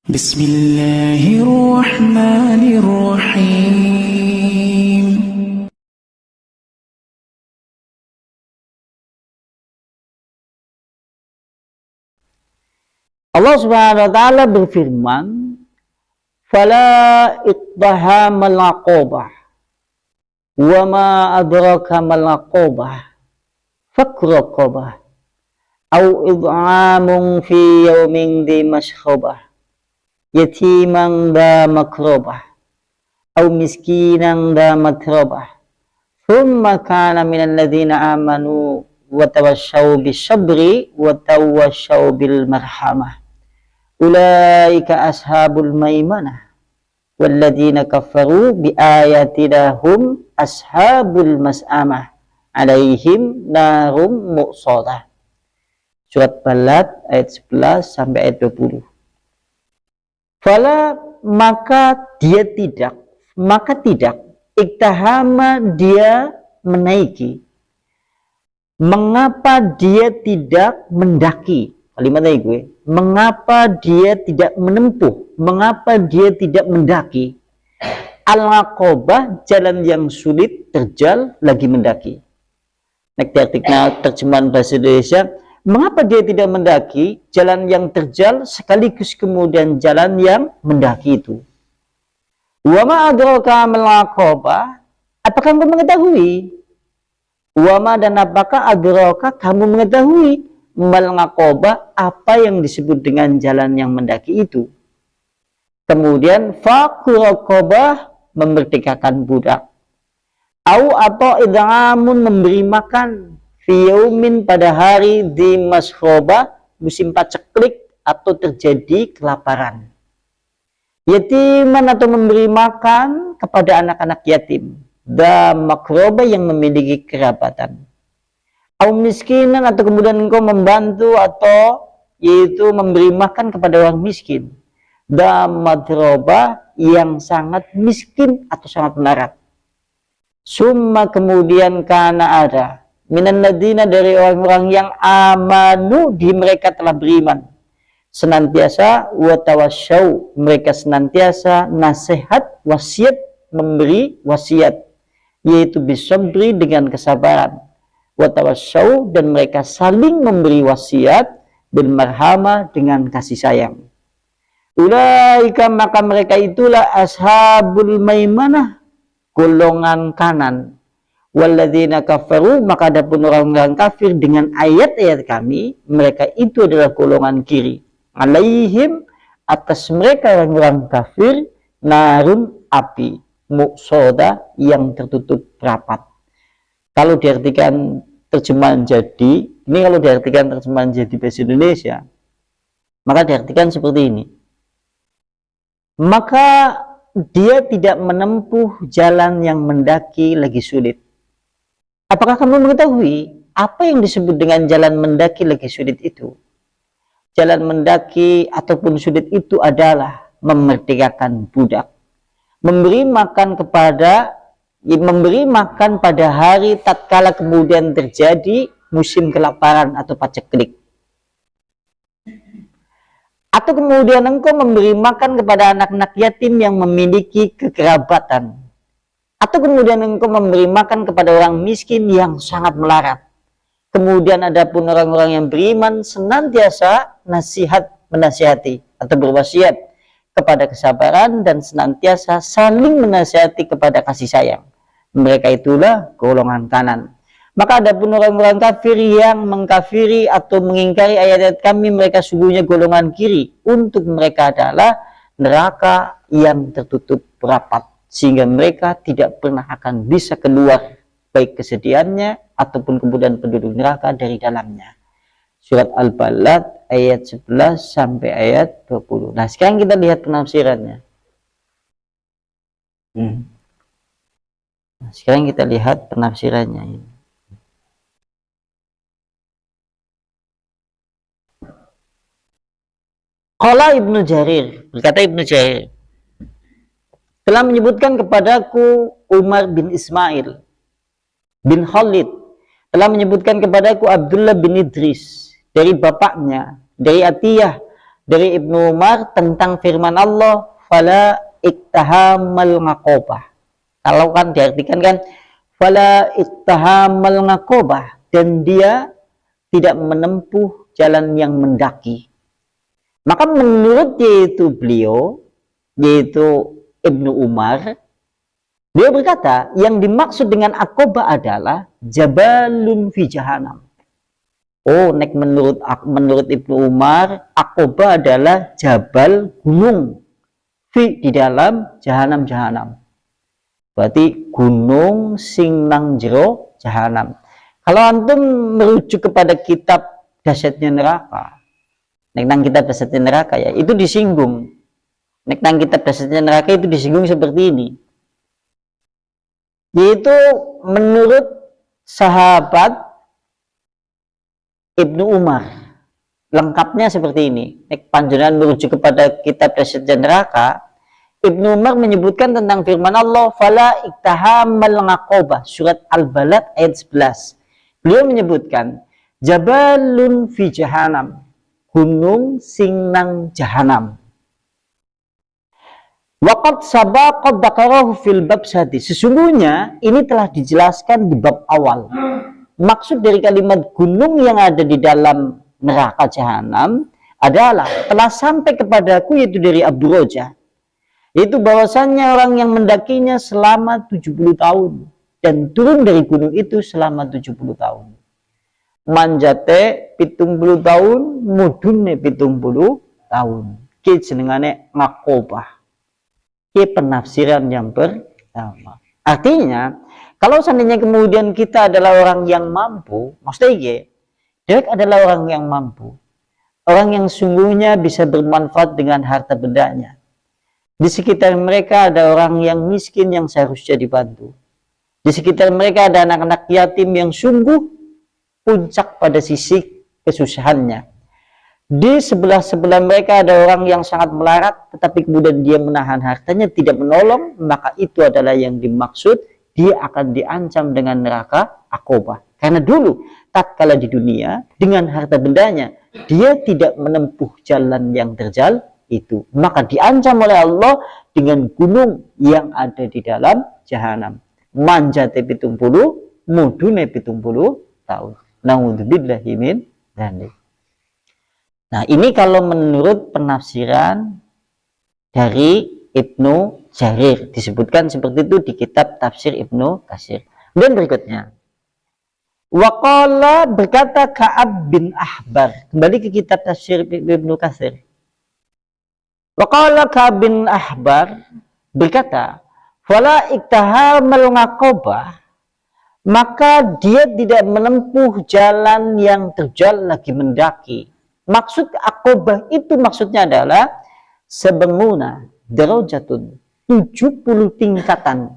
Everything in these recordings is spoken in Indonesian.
Bismillahirrahmanirrahim. Allah Subhanahu wa taala berfirman, "Fala iqtahamal aqabah wa ma adraka mal aqabah fakku raqabah au id'amun fi yaumin dhi mashrabah yatiman dha makrabah au miskinan dha matrabah thumma kana minal ladzina amanu wa tawassaw bis-sabri wa tawassaw bil marhamah ulaika ashabul maimanah walladzina kafaru biayatina hum ashabul mas'amah alaihim narum muqsadah." Surat Balad ayat 11 sampai ayat 20. Fala maka tidak iktahama dia menaiki. Mengapa dia tidak mendaki? Kalimatnya gue. Mengapa dia tidak menempuh? Mengapa dia tidak mendaki? Al-Aqabah, jalan yang sulit, terjal, lagi mendaki. Nek artikel terjemahan bahasa Indonesia, mengapa dia tidak mendaki jalan yang terjal sekaligus kemudian jalan yang mendaki itu? Wa ma adraka mal aqabah? Apakah kamu mengetahui? Wa ma, dan apakah adraka kamu mengetahui mal aqabah, apa yang disebut dengan jalan yang mendaki itu? Kemudian fakku raqabah, memerdekakan budak. Au atau id'amun, memberi makan. Fiyaumin, pada hari di mashrabah, musim paceklik atau terjadi kelaparan. Yatiman, atau memberi makan kepada anak-anak yatim. Da makrobah, yang memiliki kerabatan. Au miskinan, atau kemudian engkau membantu atau yaitu memberi makan kepada orang miskin. Da madrobah, yang sangat miskin atau sangat melarat. Summa, kemudian kana ada minan ladina, dari orang-orang yang amanu, di mereka telah beriman senantiasa, wa tawasyaw, mereka senantiasa nasihat, wasiat, memberi wasiat, yaitu bisabri, dengan kesabaran, wa tawasyaw, dan mereka saling memberi wasiat, bil marhamah, dengan kasih sayang. Ulaika, maka mereka itulah ashabul maimanah, golongan kanan. Walladzina kafaru, maka adapun orang-orang kafir dengan ayat-ayat kami, mereka itu adalah golongan kiri. Alaihim, atas mereka orang-orang kafir, narun, api, muqsadah, yang tertutup rapat. Kalau diartikan terjemahan jadi, ini kalau diartikan terjemahan jadi bahasa Indonesia, maka diartikan seperti ini. Maka dia tidak menempuh jalan yang mendaki lagi sulit. Apakah kamu mengetahui apa yang disebut dengan jalan mendaki lagi sulit itu? Jalan mendaki ataupun sulit itu adalah memerdekakan budak, memberi makan pada hari tatkala kemudian terjadi musim kelaparan atau paceklik. Atau kemudian engkau memberi makan kepada anak-anak yatim yang memiliki kekerabatan. Atau kemudian engkau memberi makan kepada orang miskin yang sangat melarat. Kemudian adapun orang-orang yang beriman senantiasa menasihati atau berwasiat kepada kesabaran dan senantiasa saling menasihati kepada kasih sayang. Mereka itulah golongan kanan. Maka adapun orang-orang kafir yang mengkafiri atau mengingkari ayat-ayat kami, mereka sungguhnya golongan kiri. Untuk mereka adalah neraka yang tertutup rapat, sehingga mereka tidak pernah akan bisa keluar, baik kesedihannya ataupun kemudian penduduk neraka dari dalamnya. Surat Al-Balad ayat 11 sampai ayat 20. Nah, sekarang kita lihat penafsirannya. Nah, sekarang kita lihat penafsirannya ini. Qala Ibnu Jarir, berkata Ibnu Jarir, telah menyebutkan kepadaku Umar bin Ismail bin Khalid, telah menyebutkan kepadaku Abdullah bin Idris dari bapaknya, dari Atiyah, dari Ibnu Umar tentang firman Allah, fala iktahamal ngaqobah. Kalau kan diartikan kan, fala iktahamal ngaqobah, dan dia tidak menempuh jalan yang mendaki. Maka menurut yaitu beliau, yaitu Ibnu Umar, beliau berkata, yang dimaksud dengan Aqobah adalah Jabalun fi Jahannam. Oh, menurut Ibnu Umar, Aqobah adalah jabal gunung di dalam Jahannam. Berarti gunung sing nang jero Jahannam. Kalau antum merujuk kepada kitab Dahsyatnya Neraka, nang kitab Dahsyatnya Neraka ya, itu disinggung. Nang kitab Dahsyatnya Neraka itu disinggung seperti ini. Yaitu menurut sahabat Ibnu Umar, lengkapnya seperti ini. Nek panjenengan merujuk kepada kitab Dahsyatnya Neraka, Ibnu Umar menyebutkan tentang firman Allah, fala iktahamal ngaqobah, surat Al-Balad ayat 11. Beliau menyebutkan Jabalun fi Jahannam, gunung sing nang Jahannam. Waqad sabaqad dzakarahu fil bab sadi. Sesungguhnya ini telah dijelaskan di bab awal. Maksud dari kalimat gunung yang ada di dalam neraka Jahannam adalah telah sampai kepadaku, yaitu dari Abu Rojah, yaitu bahwasannya orang yang mendakinya selama 70 tahun dan turun dari gunung itu selama 70 tahun. Manjate 70 tahun, mudune 70 tahun. Ki jenengane ngaqobah. Ki penafsiran yang pertama. Artinya, kalau seandainya kemudian kita adalah orang yang mampu, maksudnya dia adalah orang yang mampu, orang yang sungguhnya bisa bermanfaat dengan harta bendanya. Di sekitar mereka ada orang yang miskin yang seharusnya dibantu. Di sekitar mereka ada anak-anak yatim yang sungguh puncak pada sisi kesusahannya. Di sebelah-sebelah mereka ada orang yang sangat melarat, tetapi kemudian dia menahan hartanya, tidak menolong, maka itu adalah yang dimaksud, dia akan diancam dengan neraka Aqobah. Karena dulu, tatkala di dunia, dengan harta bendanya, dia tidak menempuh jalan yang terjal itu. Maka diancam oleh Allah dengan gunung yang ada di dalam Jahannam. Manjate 70, mudune 70 tahun. Na'udzubillahi min dzalik. Nah, ini kalau menurut penafsiran dari Ibnu Jarir, disebutkan seperti itu di kitab tafsir Ibnu Katsir. Dan berikutnya, waqala, berkata Ka'ab bin Ahbar, kembali ke kitab tafsir Ibnu Katsir. Waqala Ka'ab bin Ahbar berkata, fala iktahamal ngaqobah, maka dia tidak menempuh jalan yang terjal lagi mendaki. Maksud Aqobah itu maksudnya adalah sebenguna darajatun, 70 tingkatan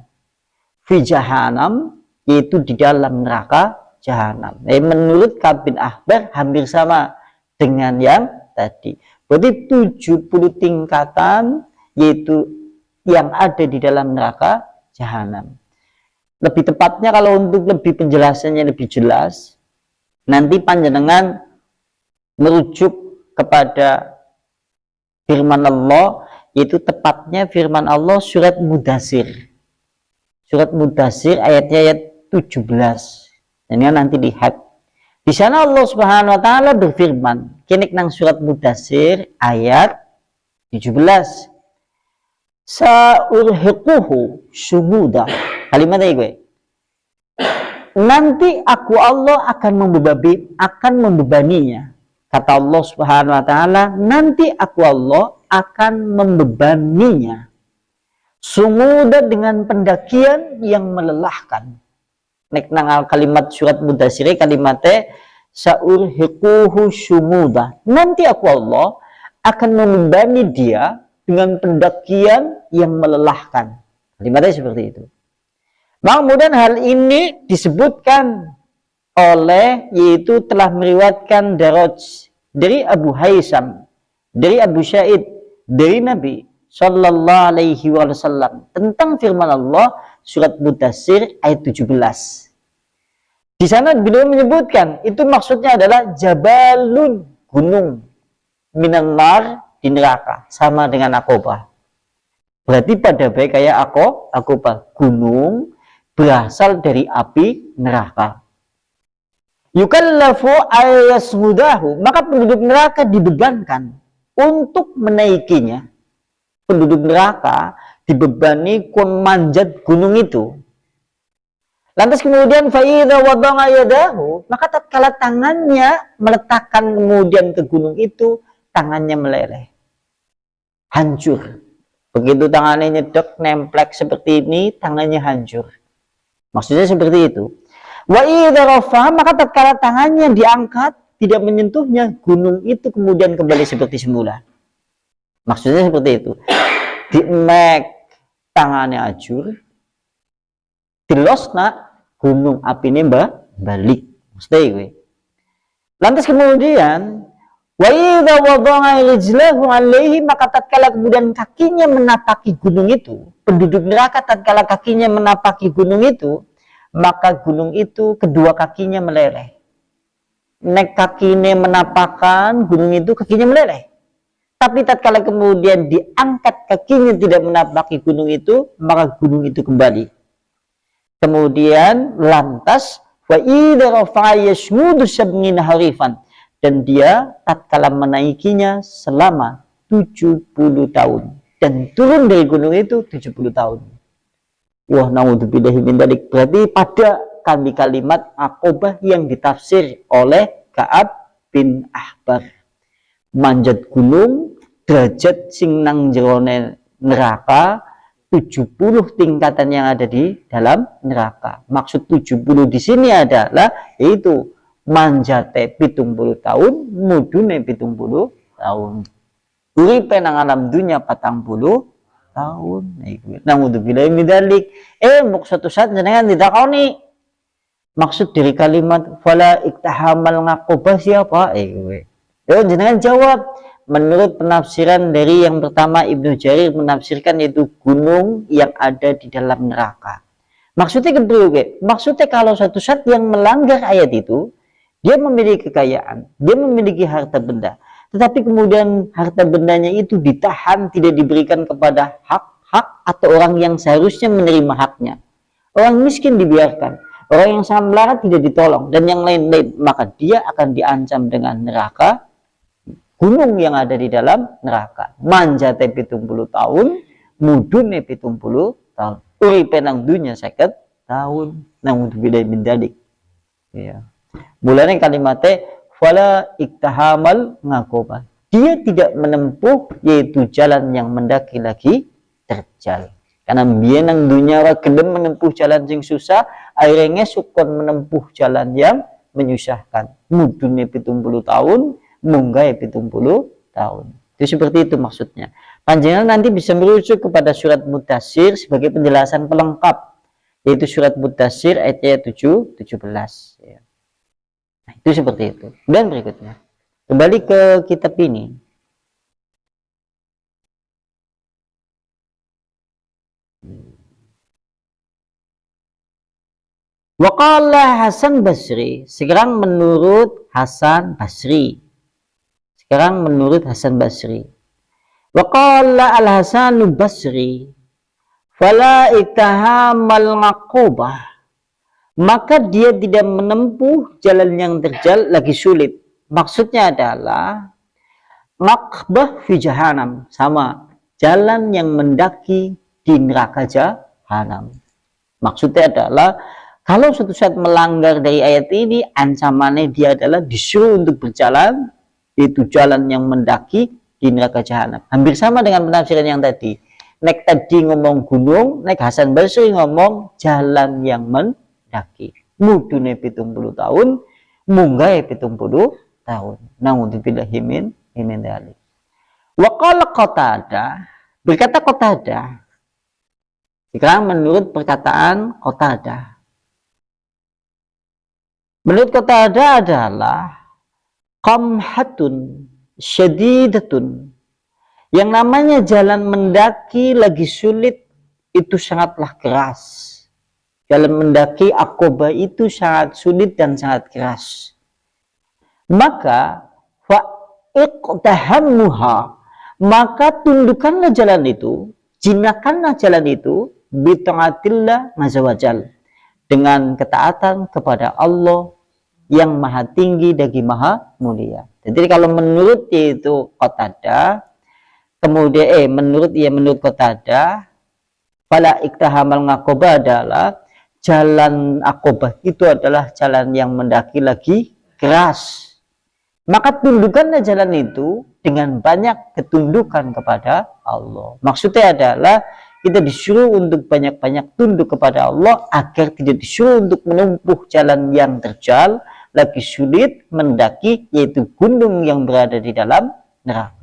fi Jahannam, yaitu di dalam neraka Jahannam. Menurut Ka'ab bin Ahbar hampir sama dengan yang tadi. Berarti 70 tingkatan yaitu yang ada di dalam neraka Jahannam. Lebih tepatnya kalau untuk lebih penjelasannya lebih jelas, nanti panjenengan merujuk kepada firman Allah, yaitu tepatnya firman Allah surat Mudassir. Surat Mudassir ayatnya ayat 17. Dan nanti lihat. Di sana Allah Subhanahu wa taala berfirman, kinik nang surat Mudassir ayat 17. Sa'urhiquhu syubuda. Kalimatnya gue. Nanti aku Allah akan membebaninya. Kata Allah Subhanahu wa taala, nanti aku Allah akan membebaninya. Sumuda, dengan pendakian yang melelahkan. Nek nang kalimat surat Mudassir kalimatnya sa'urhiquhu syumuda. Nanti aku Allah akan membebani dia dengan pendakian yang melelahkan. Kalimatnya seperti itu. Maka kemudian hal ini disebutkan oleh, yaitu telah meriwayatkan Daraj dari Abu Haisam, dari Abu Sa'id, dari Nabi Sallallahu Alaihi Wasallam tentang firman Allah surat Mudassir ayat 17. Di sana beliau menyebutkan itu maksudnya adalah Jabalun, gunung. minan nar, di neraka, sama dengan Aqobah. Berarti pada baik kayak Aqobah, gunung berasal dari api neraka. Yukallafu ayasmudahu, maka penduduk neraka dibebankan untuk menaikinya. Penduduk neraka dibebani kon manjat gunung itu. Lantas kemudian fa'idha wadanga yadahu, maka tatkala tangannya meletakkan kemudian ke gunung itu, tangannya meleleh, hancur. Begitu tangannya nyedek, nemplek seperti ini, tangannya hancur. Maksudnya seperti itu. Wa idza rafa, maka tatkala tangannya diangkat, tidak menyentuhnya, gunung itu kemudian kembali seperti semula. Maksudnya seperti itu. Dimek, tangannya hancur, dilosna, gunung api ini balik. Maksudnya itu. Lantas kemudian wa idza wada'a rijlahu 'alaihi, maka tatkala kemudian kakinya menapaki gunung itu, penduduk neraka tatkala kakinya menapaki gunung itu, maka gunung itu kedua kakinya meleleh. Nek kakinya menapakan gunung itu, kakinya meleleh. Tapi tatkala kemudian diangkat kakinya tidak menapaki gunung itu, maka gunung itu kembali. Kemudian lantas wa idza rafa'a yashmudu sab'ina harifan, dan dia tatkala menaikinya selama 70 tahun dan turun dari gunung itu 70 tahun. Wah, naudzubillahi min dzalik. Berarti pada kalimat Aqobah yang ditafsir oleh Ka'ab bin Ahbar, manjat gunung derajat sing nang jerone neraka 70 tingkatan yang ada di dalam neraka. Maksud 70 di sini adalah yaitu manjate 70 tahun, mudune 70 tahun. Uripe nang alam dunya 40 tahun. Naudzubillah min dzalik. Muk suatu saat jenengan ditakoni maksud dari kalimat fala iktahamal ngaqobah siapa? Jenengan jawab, menurut penafsiran dari yang pertama Ibnu Jarir menafsirkan yaitu gunung yang ada di dalam neraka. Maksudnya kedua, maksudnya kalau suatu saat yang melanggar ayat itu, dia memiliki kekayaan, dia memiliki harta benda, tetapi kemudian harta bendanya itu ditahan, tidak diberikan kepada hak atau orang yang seharusnya menerima haknya. Orang miskin dibiarkan, orang yang sangat melarat tidak ditolong, dan yang lain-lain, maka dia akan diancam dengan neraka, gunung yang ada di dalam neraka. Manjate 70 tahun, mudune 70 tahun. Uripe nang dunya 50 tahun. Naudzubillahi min dzalik. Ya. Mulanya kalimatnya fala iktahamal ngaqobah. Dia tidak menempuh yaitu jalan yang mendaki lagi terjal. Karena biar nang dunia wa gelem menempuh jalan yang susah, akhirnya sukon menempuh jalan yang menyusahkan. Mudune 70 tahun, munggai 70 tahun. Itu seperti itu maksudnya. Panjenengan nanti bisa merujuk kepada surat Mudatsir sebagai penjelasan pelengkap, yaitu surat Mudatsir ayat 17. Ya. Nah, itu seperti itu. Dan berikutnya, kembali ke kitab ini. Waqala Hasan Basri, sekarang menurut Hasan Basri. Sekarang menurut Hasan Basri. Waqala Al-Hasan Basri, fala iktahamal ngaqobah, maka dia tidak menempuh jalan yang terjal lagi sulit. Maksudnya adalah maqbah fi jahannam, sama jalan yang mendaki di neraka jahanam. Maksudnya adalah kalau suatu saat melanggar dari ayat ini, ancamannya dia adalah disuruh untuk berjalan, yaitu jalan yang mendaki di neraka jahanam. Hampir sama dengan penafsiran yang tadi. Nek tadi ngomong gunung, nek Hasan Basri ngomong jalan yang mendaki. Mudune 70 tahun, munggai 70 tahun. Naudzubillahi min dzalik. Wa qala Qatadah, berkata Qatadah. Sekarang menurut perkataan Qatadah. Menurut Qatadah adalah qamhatun syadidatun. Yang namanya jalan mendaki lagi sulit itu sangatlah keras. Jalan mendaki Aqobah itu sangat sulit dan sangat keras. Maka fa iqtahammuha, maka tundukkanlah jalan itu, jinakanlah jalan itu bi taatillah azza wajal, dengan ketaatan kepada Allah yang maha tinggi dan maha mulia. Jadi kalau menurut yaitu Qatadah, kemudian menurut Qatadah, fala iktahamal aqabah adalah jalan Aqabah itu adalah jalan yang mendaki lagi keras. Maka tundukkanlah jalan itu dengan banyak ketundukan kepada Allah. Maksudnya adalah kita disuruh untuk banyak-banyak tunduk kepada Allah agar tidak disuruh untuk menempuh jalan yang terjal, lagi sulit mendaki, yaitu gunung yang berada di dalam neraka.